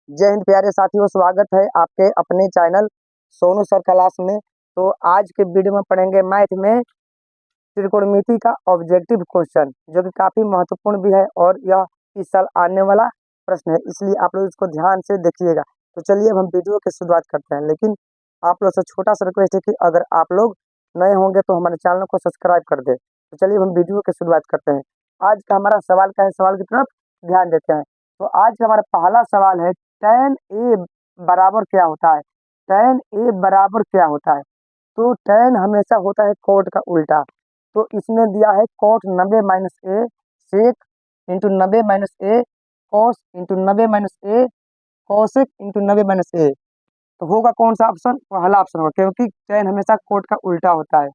जय हिंद प्यारे साथियों, स्वागत है आपके अपने चैनल सोनू सर क्लास में। तो आज के वीडियो में पढ़ेंगे मैथ में त्रिकोणमिति का ऑब्जेक्टिव क्वेश्चन, जो कि काफी महत्वपूर्ण भी है और यह इस साल आने वाला प्रश्न है, इसलिए आप लोग इसको ध्यान से देखिएगा। तो चलिए अब हम वीडियो की शुरुआत करते हैं, लेकिन आप लोग से छोटा सा रिक्वेस्ट है कि अगर आप लोग नए होंगे तो हमारे चैनल को सब्सक्राइब कर दे। तो चलिए अब हम वीडियो की शुरुआत करते हैं। आज का हमारा सवाल क्या है, सवाल की तरफ ध्यान देते हैं। तो आज का हमारा पहला सवाल है, tan ए बराबर क्या होता है। tan ए बराबर क्या होता है। तो tan हमेशा होता है कोट का उल्टा। तो इसमें दिया है कोट 90 - ए सेक इंटू 90 - ए कॉस इंटू 90 - ए कॉसेक इंटू 90 - ए। तो होगा कौन सा ऑप्शन, पहला ऑप्शन होगा, क्योंकि tan हमेशा कोट का उल्टा होता है।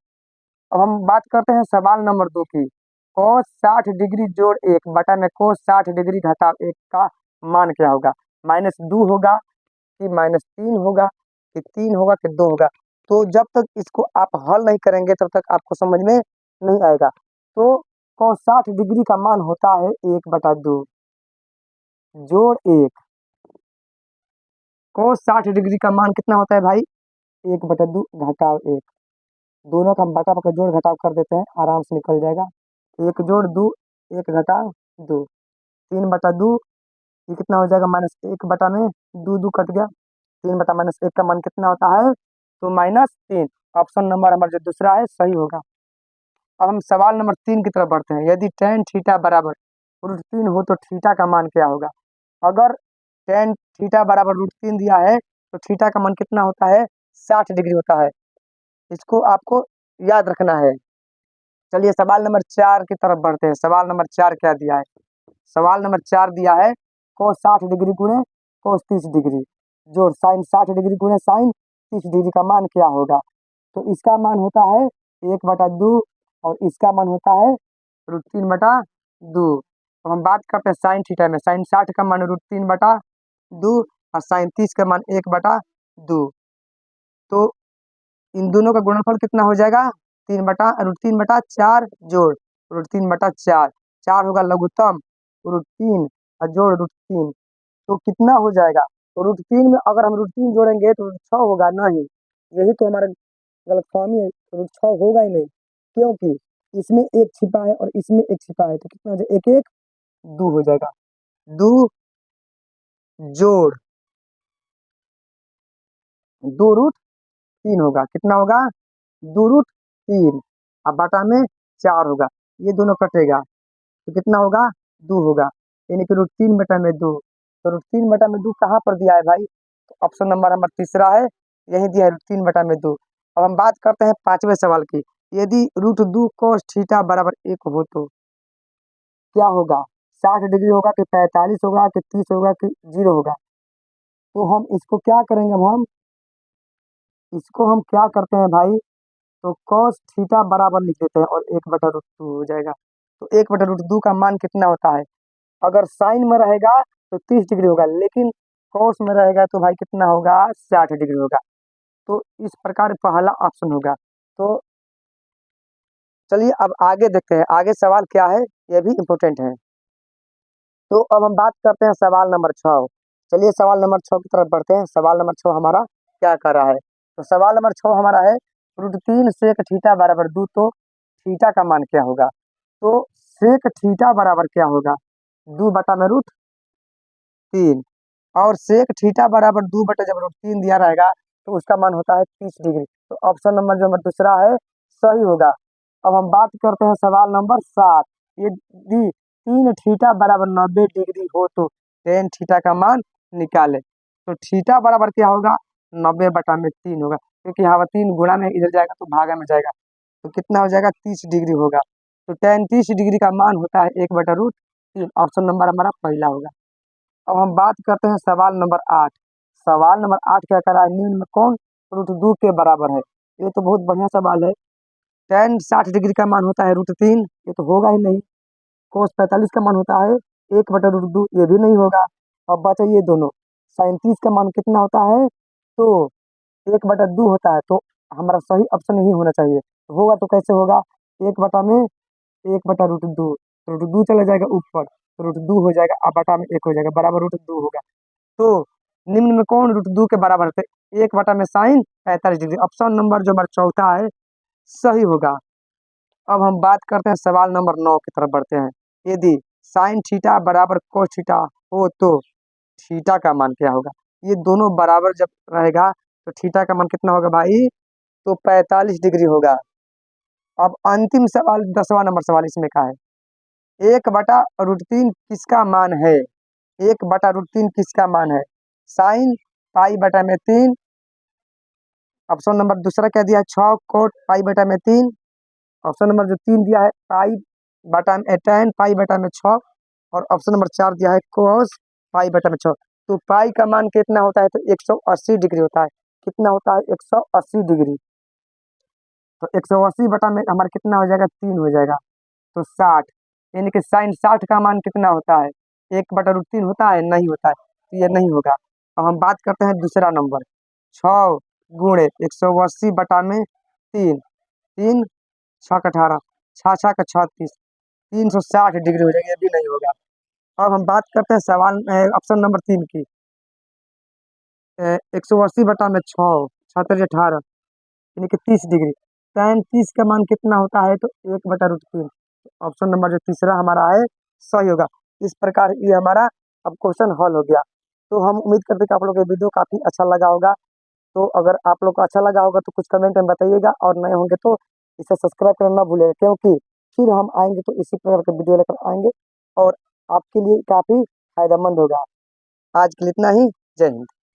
अब हम बात करते हैं सवाल नंबर 2 की। cos 60 डिग्री जोड़ 1 बटा में cos 60 डिग्री घटाव 1 का मान क्या होगा। -2 होगा कि -3 होगा कि 3 होगा कि 2 होगा। तो जब तक इसको आप हल नहीं करेंगे तब तक आपको समझ में नहीं आएगा। तो cos 60 डिग्री का मान होता है 1/2 जोड़ 1। cos 60 डिग्री का मान कितना होता है भाई, 1/2 घटाव 1। दोनों का हम बटा बटा जोड़ घटाव कर देते हैं, आराम से निकल जाएगा। 1 जोड़ 2, 1 घटाव 2, 3/2। ये कितना हो जाएगा, -1 बटा में 2 2 कट गया। 3 बटा -1 का मान कितना होता है, तो -3। ऑप्शन नंबर हमारा जो दूसरा है सही होगा। अब हम सवाल नंबर 3 की तरफ बढ़ते हैं। यदि tan थीटा बराबर √3 हो तो थीटा का मान क्या होगा। अगर tan थीटा बराबर √3 दिया है तो थीटा का मान कितना होता है, 60 डिग्री होता है। इसको आपको याद रखना है। चलिए सवाल नंबर 4 की तरफ बढ़ते हैं। सवाल नंबर 4 क्या दिया है। सवाल नंबर 4 दिया है cos 60 डिग्री गुणे cos 30 डिग्री जोड़ sin 60 डिग्री गुणे sin 30 डिग्री का मान क्या होगा। तो इसका मान होता है 1/2 और इसका मान होता है √3/2। तो हम बात करते हैं साइन थीटा में। साइन 60 का मान √3/2 और साइन 30 का मान 1/2। तो इन दोनों का गुणनफल कितना हो जाएगा, 3/√3/4 जोड़ √3/4। 4 होगा लघुत्तम √3 और जोड़ √3, तो कितना हो जाएगा। तो √3 में अगर हम √3 जोड़ेंगे तो √6 होगा नहीं। यही तो हमारा गलतफहमी है, √6 होगा ही नहीं, क्योंकि इसमें एक छिपा है और इसमें एक छिपा है। तो कितना हो जाएगा, 1 1 2 हो जाएगा। 2 जोड़ 2√3 होगा, कितना होगा, 2√3 अब बटा में 4 होगा। ये दोनों कटेगा तो कितना होगा, 2 होगा, यानी कि √3/2। तो √3/2 कहाँ पर दिया है भाई, तो ऑप्शन नंबर हमारा तीसरा है, यही दिया है √3/2। अब हम बात करते हैं 5वें सवाल की। यदि √2 cos थीटा बराबर 1 हो तो क्या होगा, 60 डिग्री होगा कि 45 होगा कि 30 होगा कि 0 होगा। तो हम इसको क्या करेंगे, अब हम इसको हम क्या करते हैं भाई, तो cos थीटा बराबर लिख देते हैं और 1/√2 हो जाएगा। तो 1/√2 का मान कितना होता है, अगर साइन में रहेगा तो 30 डिग्री होगा, लेकिन कॉस में रहेगा तो भाई कितना होगा, 60 डिग्री होगा। तो इस प्रकार पहला ऑप्शन होगा। तो चलिए अब आगे देखते हैं, आगे सवाल क्या है, ये भी इम्पोर्टेंट है। तो अब हम बात करते हैं सवाल नंबर 6। चलिए सवाल नंबर 6 की तरफ बढ़ते हैं। सवाल नंबर 6 हमारा क्या कर रहा है, तो सवाल नंबर 6 हमारा है √3 सेक थीटा बराबर 2 तो थीटा का मान क्या होगा। तो सेक थीटा बराबर क्या होगा, 2/√3 और सेक थीटा बराबर 2/√3 दिया रहेगा तो उसका मान होता है 30 डिग्री। तो ऑप्शन नंबर जो हमारा दूसरा है सही होगा। अब हम बात करते हैं सवाल नंबर 7। यदि 3 थीटा बराबर 90 डिग्री हो तो tan थीटा का मान निकाले। तो थीटा बराबर क्या होगा, 90/3 होगा, क्योंकि यहाँ पर 3 गुणा में इधर जाएगा तो भागा में जाएगा, तो कितना हो जाएगा, 30 डिग्री होगा। तो tan 30 डिग्री का मान होता है 1/√3। ऑप्शन नंबर हमारा पहला होगा। अब हम बात करते हैं सवाल नंबर 8। सवाल नंबर 8 क्या कर रहा है, निम्न में कौन √2 के बराबर है। ये तो बहुत बढ़िया सवाल है। tan 60 डिग्री का मान होता है √3, ये तो होगा ही नहीं। cos 45 का मान होता है 1/√2, ये भी नहीं होगा। अब बचा ये दोनों। sin 30 का मान कितना होता है, तो 1/2 होता है। तो हमारा सही ऑप्शन यही होना चाहिए। होगा तो कैसे होगा, 1 बटा में 1/√2, √2 चला जाएगा ऊपर, √2 हो जाएगा, अब बटा में 1 हो जाएगा, बराबर √2 होगा। तो निम्न में कौन √2 के बराबर है? 1 में साइन 45 डिग्री। ऑप्शन नंबर जो हमारा चौथा है सही होगा। अब हम बात करते हैं सवाल नंबर 9 की तरफ बढ़ते हैं। यदि साइन थीटा बराबर कोस थीटा हो तो थीटा का मान क्या होगा? ये दोनों बराबर जब रहेगा तो थीटा का मान कितना होगा भाई? तो 45 डिग्री होगा। अब अंतिम सवाल 10वां नंबर सवाल इसमें का है, 1/√3 किसका मान है? 1/√3 किसका मान है? साइन π/3। ऑप्शन नंबर दूसरा क्या दिया है? 6 कोट π/3। ऑप्शन नंबर जो 3 दिया है π/tan π/6। और ऑप्शन नंबर 4 दिया है कोस π/6। तो पाई का मान कितना होता है? तो 180 डिग्री होता है। कितना होता है? 180 डिग्री। तो 180 बटा में हमारा कितना हो जाएगा? 3 हो जाएगा। तो 60, यानी कि साइन 60 का मान कितना होता है? 1/√3 होता है? नहीं होता है, तो ये नहीं होगा। अब हम बात करते हैं दूसरा नंबर, 6 गुणे 180 बटा में 3, 3 6 18, 6 का 36, 360 डिग्री हो जाएगा। ये भी नहीं होगा। अब हम बात करते हैं सवाल ऑप्शन नंबर 3 की, 180 बटा में 6, 6 18, यानी कि 30 डिग्री। tan 30 का मान कितना होता है? तो 1/√3। ऑप्शन नंबर जो तीसरा हमारा है सही होगा। इस प्रकार ये हमारा अब क्वेश्चन हल हो गया। तो हम उम्मीद करते हैं कि आप लोग को ये वीडियो काफ़ी अच्छा लगा होगा। तो अगर आप लोग को अच्छा लगा होगा तो कुछ कमेंट में बताइएगा, और नए होंगे तो इसे सब्सक्राइब करना ना भूलें, क्योंकि फिर हम आएंगे तो इसी प्रकार के वीडियो लेकर आएंगे और आपके लिए काफ़ी फायदेमंद होगा। आज के लिए इतना ही। जय हिंद।